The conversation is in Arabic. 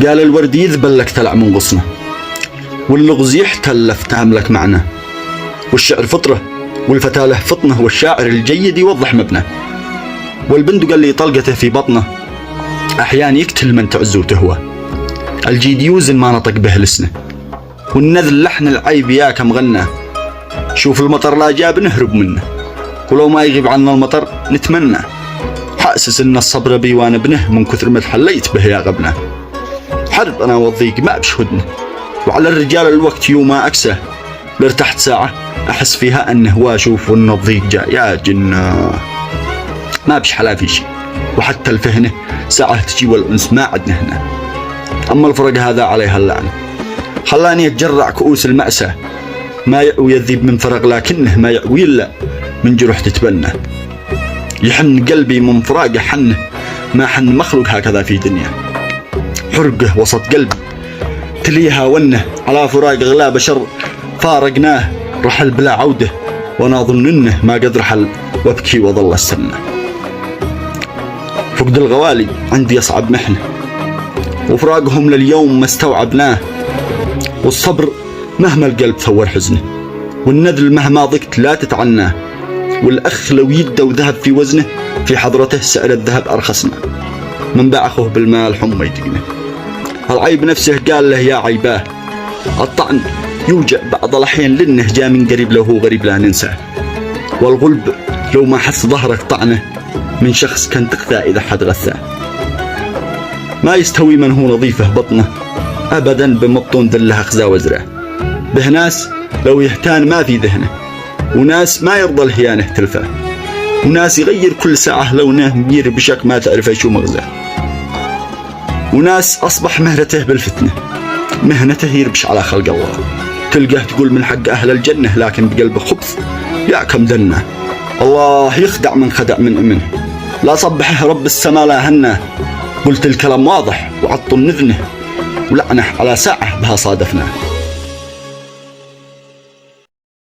قال الورد يذبل لك تلع من غصنه، واللغز يحتلف تهملك معنى، والشعر فطرة والفتى له فطنه، والشاعر الجيد يوضح مبنى، والبندق اللي طلقته في بطنه أحيان يقتل من تعز وتهوى، الجيد يوزن ما نطق به لسنه، والنذل لحن العيب يا كم غنى، شوف المطر لا جاب نهرب منه، ولو ما يغيب عنا المطر نتمنى، حاسس ان الصبر بي وانا ابنه، من كثر ما تحليت به يا غبنه، حرب انا والضيق ما بشهدنا، وعلى الرجال الوقت يوم ما اكسه، لارتحت ساعة احس فيها انه واشوف ان الضيق جاء يا جنة، ما بش حلا في شي، وحتى الفهنة ساعة تجي والانس ما عدنا هنا، اما الفرق هذا عليها اللعنة، خلاني اتجرع كؤوس المأساة، ما يأوي الذيب من فرق لكنه ما يأوي إلا من جروح تتبنى، يحن قلبي من فراقه حنه، ما حن مخلوق هكذا في دنيا، حرقه وسط قلبي تليها ونه، على فراق غلاب شر فارقناه، رحل بلا عودة وانا اظن انه ما قد رحل، وابكي وظل السنة، فقد الغوالي عندي اصعب محنة، وفراقهم لليوم ما استوعبناه، والصبر مهما القلب ثور حزنه، والنذل مهما ضقت لا تتعناه، والأخ لو يده وذهب في وزنه، في حضرته سعر الذهب أرخصنا، من باع أخوه بالمال حمى يدقنه، العيب نفسه قال له يا عيباه، الطعن يوجع بعض الأحيان لأنه جاء من قريب له غريب لا ننساه، والغلب لو ما حس ظهرك طعنه، من شخص كان تقثى إذا حد غثاه، ما يستوي من هو نظيفه بطنه أبدا بمبطون ذله أخزا وزره، به ناس لو يهتان ما في ذهنه، وناس ما يرضى الهيانه تلفه، وناس يغير كل ساعة لونه مير بشك ما تعرف شو مغزاه، وناس أصبح مهنته بالفتنة، مهنته يربش على خلق الله، تلقاه تقول من حق أهل الجنة لكن بقلبه خبث يا كم دنه، الله يخدع من خدع من أمنه، لا صبحه رب السما لا هنه، قلت الكلام واضح وعطوا نذنه، ولعنه على ساعة بها صادفنا.